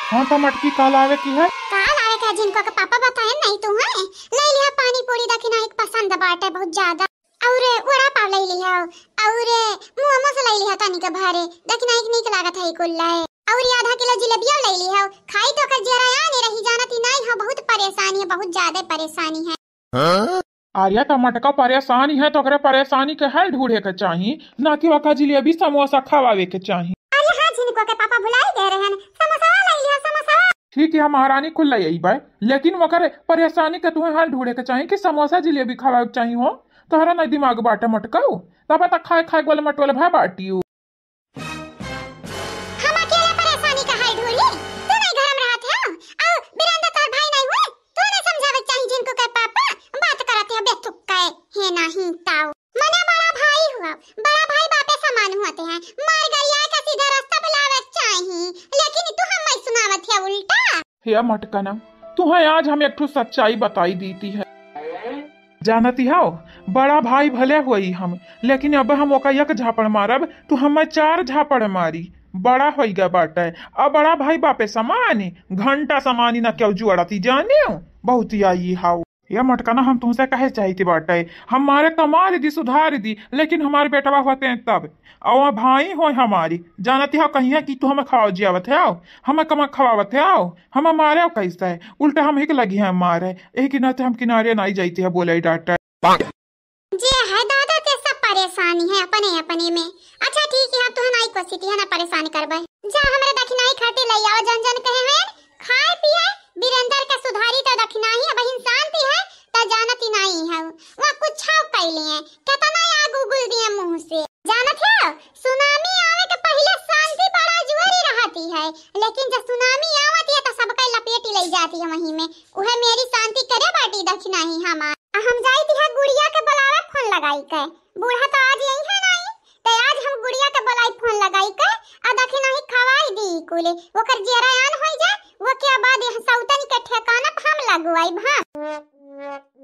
हाँ तो मटकी काल आवे की है। काल आवे का जिनको के पापा बताए नहीं तू है ले लिया पानी पूरी दखिना एक पसंद बाटे बहुत ज्यादा और वड़ा पाव ले लिया और मोमोस ले लिया तनी के भारे दखिना एक निक लागत है कुल्ला है और आधा किलो जलेबिया ले लिया खाई तो कर जरा आने रही जानती नहीं है बहुत परेशानी है बहुत ज्यादा परेशानी है। आर्या तो मटका परेशानी है तो अगर परेशानी के हल ढूंढे के चाहिए ना कि वका जलेबी समोसा खवावे के चाहिए। अरे हाँ जिनको के पापा बुलाई दे रहे हैं समोसा ले लिया समोसा। ठीक है महारानी खुल यही बाय लेकिन वकर परेशानी के तुम्हें हल ढूंढे के चाहिए कि समोसा जलेबी खवावे के चाहिए हो तोहरा नहीं दिमाग बाटे मटकाऊ तब तक खाए खाए गोल मटोल भा बाटियो। हम अकेले परेशानी का हल ढूंढी तू नहीं घर में रहते हो और बिरंदा तोर भाई नहीं हुए तू ने समझावे चाहिए जिनको के पापा बात करते हैं बेतुक्का है नहीं ताऊ मने बड़ा भाई हुआ बड़ा भाई बापे समान होते हैं मार गया का सीधा रास्ता पे लावे चाहिए लेकिन तू हम नहीं सुनावत है उल्टा। हे मटकना तुम्हें आज हम एक ठो सच्चाई बताई दीती है जानती हो बड़ा भाई भले हुई हम लेकिन अब हम ओका एक झापड़ मारब तो हमें 4 झापड़ मारी बड़ा हो गया बाटे अब बड़ा भाई बापे समानी घंटा समानी ना क्यों जुड़ती जाने बहुत ही आई हाउ ये मटकाना हम तुमसे कहे चाहती बाटे हमारे कमाल दी सुधार दी लेकिन हमारे बेटवा होते हैं तब और भाई हो हमारी जानती हो कहीं है कि तू हमें खाओ जियावत है आओ हमें कमा खवावत है आओ हम मारे कैसा है उल्टा हम ही लगी है मारे एक किनारे हम किनारे नहीं जाती है बोले डॉक्टर जे है दादा ते सब परेशानी है अपने अपने में। अच्छा ठीक है तू नहीं को सिटी है ना परेशान करबे जा हमरे दखिनाई खाते ले आओ जन जन कहे हैं खाए पिए बिरंदर का सुधारी तो दखिनाई अब शांति है तो जानती नहीं है वो कुछ छाव कैले हैं कितना आग उगल दिए मुंह से जानत है सुनामी आवे के पहले शांति बड़ा जुआरी रहती है लेकिन जब सुनामी आवती है तो सबका लपेटी ले जाती है वहीं में उहे मेरी शांति करे बाटी दखिनाई हमार हम जाईती है गुड़िया के बुलावे फोन लगाई के बूढ़ा तो आज यही है नहीं तो आज हम गुड़िया के बुलाई फोन लगाई के आ दखिनाई खवाई दी कुले ओकर जेरायान होई जाए वो के बाद यह सौतनी के ठिकाना हम लगवाई भा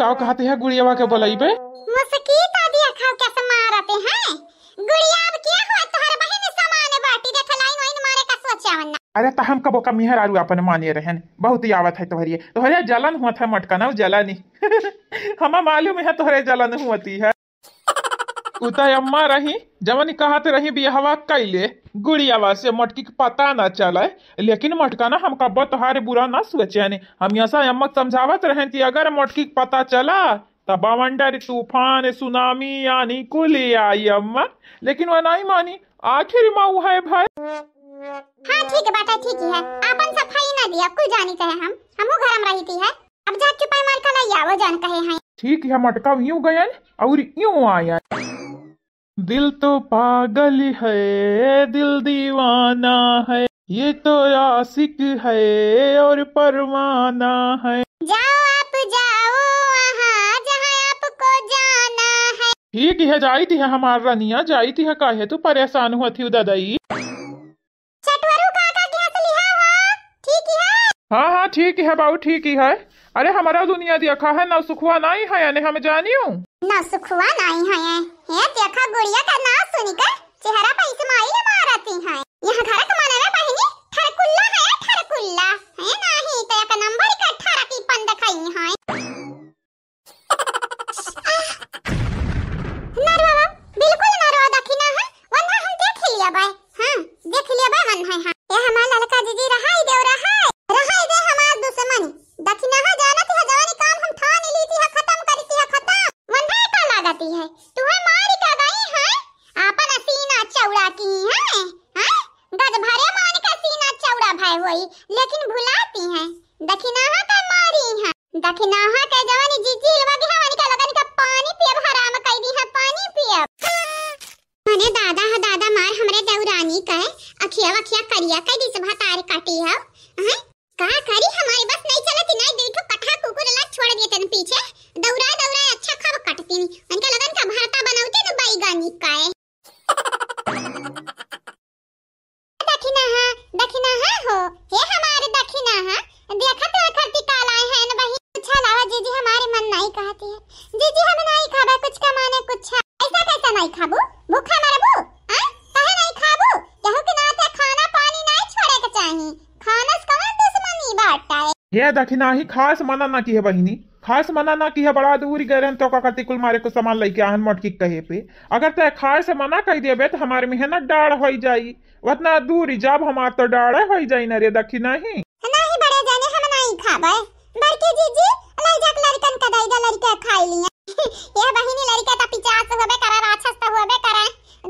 का कहते हैं गुड़ियावा के बुलाईबे मुसकी दादी खाओ कैसे मारते हैं गुड़िया अब क्या हुआ तोहर बहन सामान बाटी देख लाइन वाइन मारे का सोचावन। अरे तो हम कबो का मिहर आरू अपन माने रहन बहुत ही आवत है तोहरे जलन हुआ था मटकाना जलानी हमें मालूम है तोहरे जलन हुआती है उता अम्मा रही जवन कहते रही बिहवा कैले गुड़ियावा से मटकी के पता न चले लेकिन मटकाना हम कब्बो तोहारे बुरा न सोचे हम ऐसा अम्मा समझावत रहे कि अगर मटकी के पता चला तब बवंडर तूफान सुनामी यानी कुल आई अम्मा लेकिन वह नहीं मानी आखिर माऊ है भाई। हाँ ठीक है बात है ठीक है अपन सफाई ना दिया कोई जानी कहे हमहु घर में रहती है अब जा चुपाई मार का लाई आवो जान कहे हैं ठीक है मटका यूं गया और यूं आया दिल तो पागल है दिल दीवाना है ये तो आशिक है और परवाना है जाओ आप जाओ वहाँ जहाँ आपको जाना है। ठीक है जाती है हमार रनिया जाती है काहे तू परेशान हुआ थी दादाई चटवरू काका के हाथ लिया हुआ ठीक है। हाँ हाँ ठीक है बाबू ठीक ही है अरे हमारा दुनिया देखा है ना सुखवा नहीं है यानी हम जानियो ना सुखवा नहीं है ये देखा गुड़िया का नाम सुनकर चेहरा पे इस्माइल मारती है यहाँ घर के माने में पहनी ठरकुल्ला है नहीं तो एक नंबर का 18 की पंद खाई है नरवा बिल्कुल नरवा दखिना है वरना हम देख लिया भाई हां देख लिया भाई हन है ये हमारा लड़का जीजी रहाई दे हमार दुश्मन दखिना है जानत है जवानी काम हम ठान ली थी खत्म करती है खत्म वरना का लागती है तुम्हें मारी का गई है अपन सीना चौड़ा की है हैं गज भरे मान का सीना चौड़ा भाई होई लेकिन भुलाती है दखिना है का मारी है दखिना है के जवानी जीजी लगी है वानी का लगन का पानी पिए हराम कई दी है पानी पिए मने दादा मार हमरे देवरानी का अखिया करिया कई दी से भातार काटी है हैं का करी हमारी बस नहीं चलती नहीं देखो कठा कुकुर ला छोड़ दिए तन पीछे दौड़ा अच्छा खब कटती उनके लगन का भरता बनाउते न बैगनी काए दखिना है हो हे हमारे दखिना है देखा तो करती काला है न बही अच्छा लावा जीजी हमारे मन नहीं कहती है जीजी हम नहीं खाबे कुछ कमाने कुछ ऐसा कैसा नहीं खाबू भूखा मरबू हां कहे नहीं खाबू कहू के नाते खाना पानी नहीं छोड़े के चाहिए खाना कौन ये दखिना ही खास मना ना की है बहिनी, खास मना ना की है। बड़ा दूर गए रहन तो का करती कुल मारे को सामान लेके आहन मोटकी कहे पे। अगर तय खाए से मना कह देबे तो हमारे मेहनत डाढ़ हो जाई। उतना दूर जब हमार तो डाढ़े हो जाई ना रे दखिना ही। नहीं बड़े जाने हम नहीं खाबे। बड़की जीजी लाई जाक लड़कन का दाईदा लड़का खाई लिया। ये बहिनी लड़का त 50 होबे करा, राक्षस त होबे करा।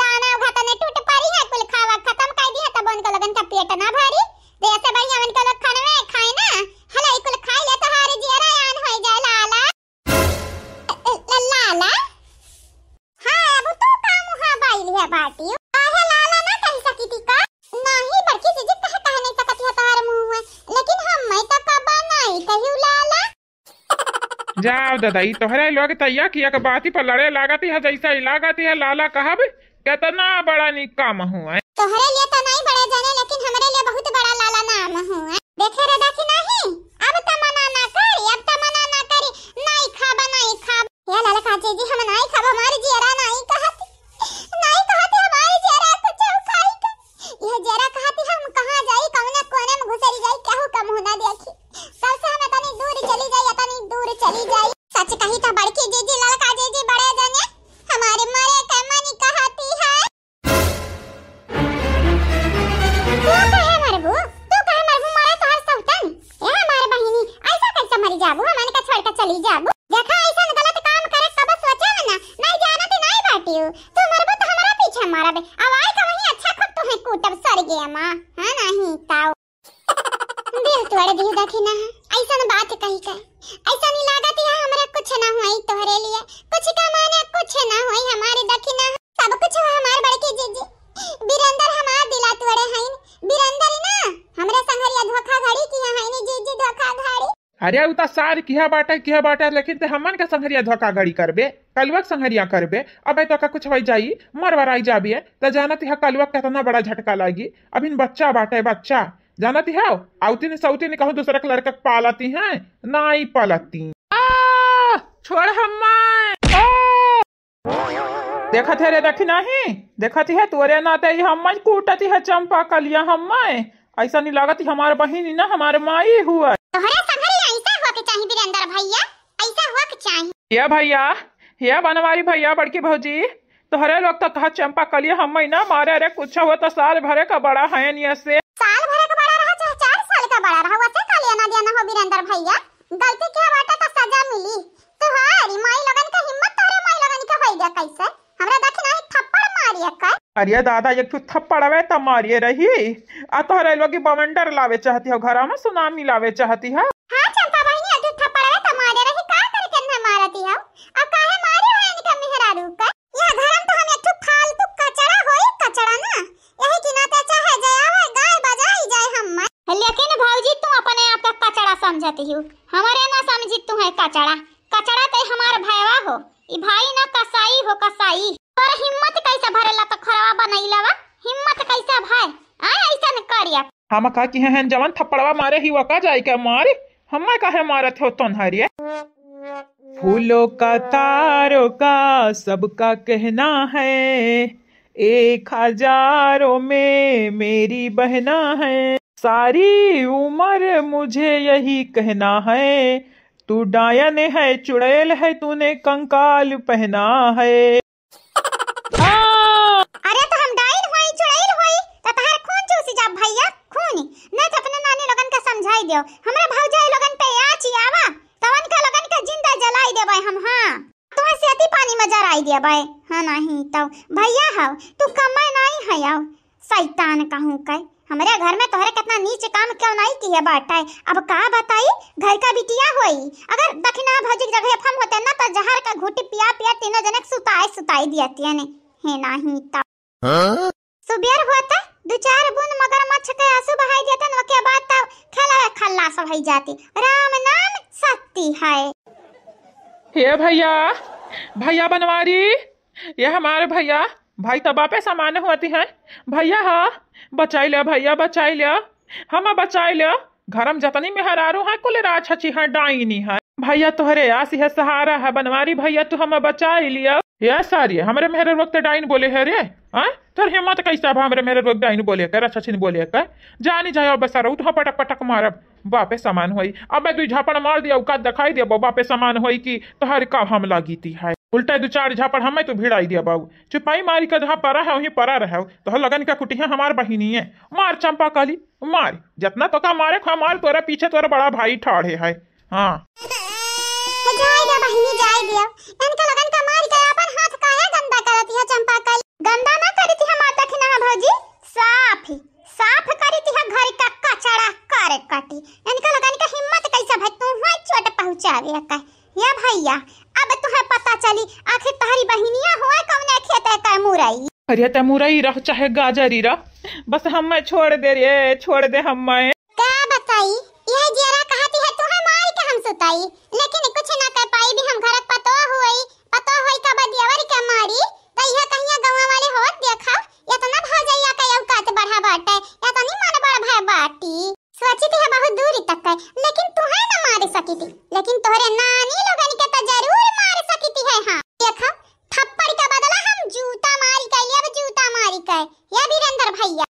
दाना उघा त ने टूट पारी है, कुल खावा खत्म कर दी है तब उनका लगन का पेट ना भरी। जैसे बढ़िया उनका लोग खाने में खाए ना, हला कुल खाई ले तो हारे जियरा यान हो जाए लाला। लाला हां अब तो काम हां बाइल है बाटी। काहे लाला ना कह सकी थी का? नहीं बड़की जीजी कह नहीं सकती है तार मुंह में, लेकिन हम मैं तो कबा नहीं कहू लाला। जाओ दादाई तोहरे लोग तैया किया के बाती पर लड़े लागती है, जैसा ही लागती है लाला कहब कितना बड़ा निकाम हुआ है। तोहरे लिए तो नहीं बड़े जाने, लेकिन हमरे लिए बहुत बड़ा लाला नाम हुआ। देखे रे देखी नहीं, अब तो मना ना करी, अब तो मना ना करी। नहीं खाबा नहीं खाब। ये लाला काजी जी हम नहीं खाब, हमारी जियरा नहीं कहती, नहीं कहती हमारी जियरा कुछ खाई के। ये जियरा कहती हम कहां जाई, कौने कोने में घुसरी जाई, केहू कम होना देखी। कल से हम तनी दूर चली जाई, तनी दूर चली जाई। सच कही तो बड़की जीजी लाला काजी जी बड़े जाने हमारे मरे के मनी कहती है। तू कहे मरबू मारे तो हर सौतन। ये हमारे बहिनी ऐसा कैसे मरी जाबू, हमने का छोड़ के चली जाबू। देखा ऐसा गलत काम करे तब सोचे ना, नहीं जाना तो नहीं बाटियो। तू मरबू तो हमारा पीछे मारबे, आवाज का वही अच्छा खप तो है कूटब सर गया मां। हां नहीं ताऊ दिल तोड़ दी देखी ना, ऐसा बात कही का ऐसा नहीं लागत है हमरा कुछ ना होई तोहरे लिए, कुछ का माने कुछ ना होई हमारे दखिना सब कुछ हो हमार बड़की जीजी। बिरंदर हमार दिला तोड़े हैं, बिरंदर ना हमरे संगरिया धोखाधड़ी किया है नी जीजी, धोखाधड़ी। अरे उता सार किया बाटे लेकिन ते हमन के संगरिया धोखाधड़ी करबे, कलवक संगरिया करबे। अबे तो का कुछ हो जाई मरवराई जाबी त जानत है कलवक कितना बड़ा झटका लागी। अबिन बच्चा बाटे बच्चा जानती है, आउती सौती ने कहूँ दूसरा लड़का पालती हैं नहीं पालती। छोड़ हम्मा देखा थे रे देखी नहीं, देखा थी है तोरे नाते ही हम कूटती है चंपा कलिया। हम ऐसा नहीं लागती हमारे बहिनी ना हमारे माई हुआ। तोहरे संगरिया ऐसा हो के चाहिए बिरंदर भैया, ऐसा हो के चाहिए। ये भैया ये बनवारी भैया बड़की भौजी तोहरे लोग तो कहा चंपा कलिया हम ना मारे। अरे कुछ हो तो साल भरे का बड़ा है नहीं से, साल भरे का बड़ा रहा चाहे 4 साल का बड़ा रहा, वैसे कलिया ना देना हो बिरंदर भैया। गलती क्या बाटे तो सजा मिली। तुम्हारी माई लगन का हिम्मत तोरे माई लगन का होई गया कैसे? हमरा देखी नहीं थप्पड़ मारिया कर। अरे दादा एक थप्पड़ आवे तब मारिए रही। आ तोहरे लोग बवंडर लावे चाहती हो, घर में सुनामी लावे चाहती है। हां चंपा बहिनी अदु थप्पड़ आवे तब मारे रही, का करके न मारती हो? अब काहे मारे हो इनका मेहरारू का? यह घर में तो हम एक फालतू कचरा होई, कचरा ना यही कि ना ते चाहे जाए गाय बजाई जाए हम। लेकिन भौजी तू अपने आप का कचरा समझती हो, हमारे ना समझी तू है कचरा। कचरा ते हमार भाईवा हो, ई भाई ना कसाई हो कसाई। पर हिम्मत कैसे भरेला तो खरवा बनैलावा, हिम्मत कैसे भाई आ ऐसा न करिया। हम का की हैं जवन थप्पड़वा मारे ही वका जाई के मारे, हम काहे मारत हो तोनहरिए। फूलों का तारों का सबका कहना है, 1000 में मेरी बहना है। सारी उम्र मुझे यही कहना है, तू डायन है चुड़ैल है तूने कंकाल पहना है। अरे तो हम डायन होई चुड़ैल होई तो तहार खून चूसी जा भैया, खून न तो अपने नानी लोगन का समझाई दियो। हमरा भौजाई लोगन पे आची आवा तवन का लोगन का जिंदा जलाई देबे हम। हां तुम्हें सेती पानी में जराई देबे। हां नहीं तो भैया हाउ तू कमाई नहीं है आओ शैतान कहूं के। हमारे घर में तोहरे कितना नीच काम क्यों नहीं किया बाटाए। अब का बताई घर का बिटिया होई, अगर दखिना भौजी की जगह हम होते ना तो जहर का घूटी पिया पिया तीनों जने सुताई दियती ने है नहीं तो सुबेर होता 2-4 बूंद मगरमच्छ के आंसू बहाई देते न के बाद तो खल्लास हो जाती। राम नाम सत्य है। हे भैया बनवारी ये हमारे भैया भाई तबापे सामान होती है। भैया हाँ बचाई लिया भैया बचाई लिया, हम बचाई लिया। घर में जतनी मेहरारू है कुल राक्षसी है डाइनी है। भैया तोहरे आस है सहारा है बनवारी भैया तू हम बचाई लिया। ये सारी हमारे मेहर वक्त डाइन बोले है रे हाँ तर हिम्मत कैसा भा हमरे मेरे रोक डाइन बोले कर अच्छा छिन बोले कर जानी जाए अब सर तो पटक पटक मारब बापे सामान होई अब दू झापड़ मार दिया का दिखाई दिया बापे सामान होई कि तोहर का हम लागी ती है उल्टा दू चार झापड़ हमें तो भिड़ाई दिया बाबू चुपाई मारी का जहाँ परा है वहीं परा रहे तो लगन का कुटिया हमार बहिनी है मार चंपा काली मार जितना तो का मारे खा मार तोरा पीछे तोरा बड़ा भाई ठाड़े है हाँ जाए दे बहिनी जाए दियो इनका लगन का मार के अपन हाथ काहे गंदा करती है चंपा काली गंदा ना करती है माता की ना भौजी साफ करती है घर का कचरा कर काटी इनका लगन का हिम्मत कैसा भाई तू है चोट पहुंचावे का या भैया अब तुम्हें पता चली आखिर तुम्हारी बहिनिया हुआ कौन खेत का मुरई अरे ते मुरई रह चाहे गाजरी रह बस हम छोड़ दे रे छोड़ दे हम क्या बताई यह जरा कहती है तुम्हें मार के हम सुताई लेकिन कुछ ना कर पाई भी हम घर पतो होई का बदियावर के मारी तो यह कहिया गांव वाले होत देखा इतना भौजैया का औकात बढ़ा बाटे या तो नहीं मन बड़ा भाई बाटी सोची थी बहुत दूरी तक है लेकिन तू है ना मार सकी थी लेकिन तोहरे नानी लोगन के तो जरूर मार सकी थी है हां देखा थप्पड़ का बदला हम जूता मारी के लिए अब जूता मारी के ये वीरेंद्र भैया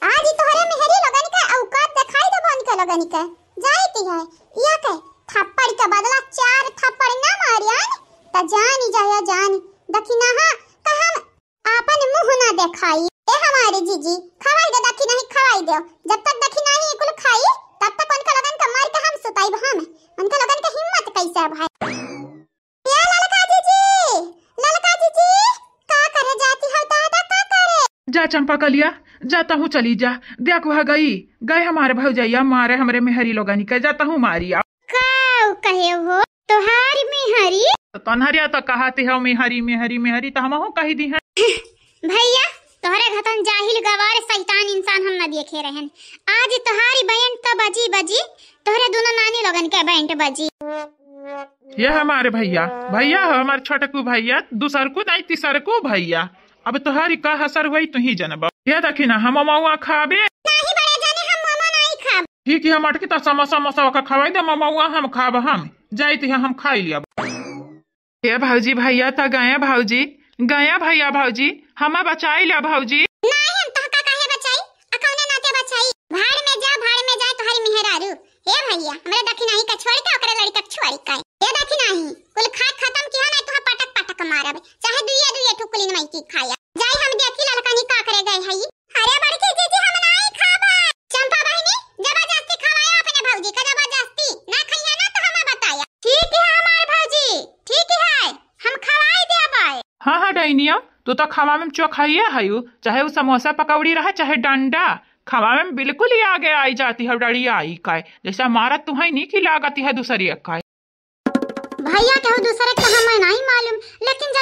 आज तोहरे मेहरी लगन का औकात दिखाई दे बन के लगन के जाईती है या के थप्पड़ का बदला 4 थप्पड़ ना मारियान त जानी जाया जानी दखिना हां कहम आपन मुंह ना दिखाई ए हमारे जीजी खवाई दे दखी नहीं खवाई दे जब तक दखी नहीं कुल खाई तब तक उनका लगन का मार के हम सुताई हम उनका लगन का हिम्मत कैसा भाई या ललका जीजी का करे जाती हो दादा का करे जा चंपा कलिया जाता हूँ चली जा देख वह गए हमारे भौजैया मारे हमरे मेहरी लोगनी के जाता हूँ मारिया कहे हो तोहारी मेहरी तनहरिया तो कहती है मेहरी तो हम कही दी है भैया तोहरे घतन जाहिल गवार शैतान इंसान हम न देखे रहन आज तोहारी बैंड तो बजी तोहरे दोनों नानी लोगन के बैंड बजी ये हमारे भैया हमारे छोटकू भैया दूसर को नहीं तीसर को भैया अब तोहारी का हसर हुई तू ही जनब ये देखी ना हम मऊआ खाबे नहीं बड़े जाने हम ममा नहीं खाब ठीक है हम अटकी तो समोसा का खवाई दे मऊआ हम खाब हम जाती है हम खाई लिया ये भौजी भैया तो गए भैया भौजी हम बचाई लिया भौजी नहीं हम तहका काहे बचाई अकौने नाते बचाई भाड़ में जा तोहारी मेहरारू ए भैया हमरे दखी नहीं का छोड़ के ओकरे लड़का छोड़ के ये दखी नहीं कुल खा खत्म किया नहीं तो पटक पटक मारब चाहे दुइया ठुकुली में की खाया जाई हम देखी ललकानी का करे गए हई अरे बड़की जीजी हम नहीं खाबा चंपा बहिनी जबरदस्ती खवाया अपने भौजी का जबरदस्ती ना खइया ना तो हमें बताया ठीक है हमारे भौजी ठीक है हम खवाई देबे हाँ डाइनिया तू तो खावा में चोखाइए हयू चाहे वो समोसा पकौड़ी रहा चाहे डंडा खावा में बिल्कुल ही आगे आई जाती है डड़ी आई का जैसा हमारा तुम्हें नहीं खिलागती है दूसरी का भैया कहूँ दूसरे का हमें नहीं मालूम लेकिन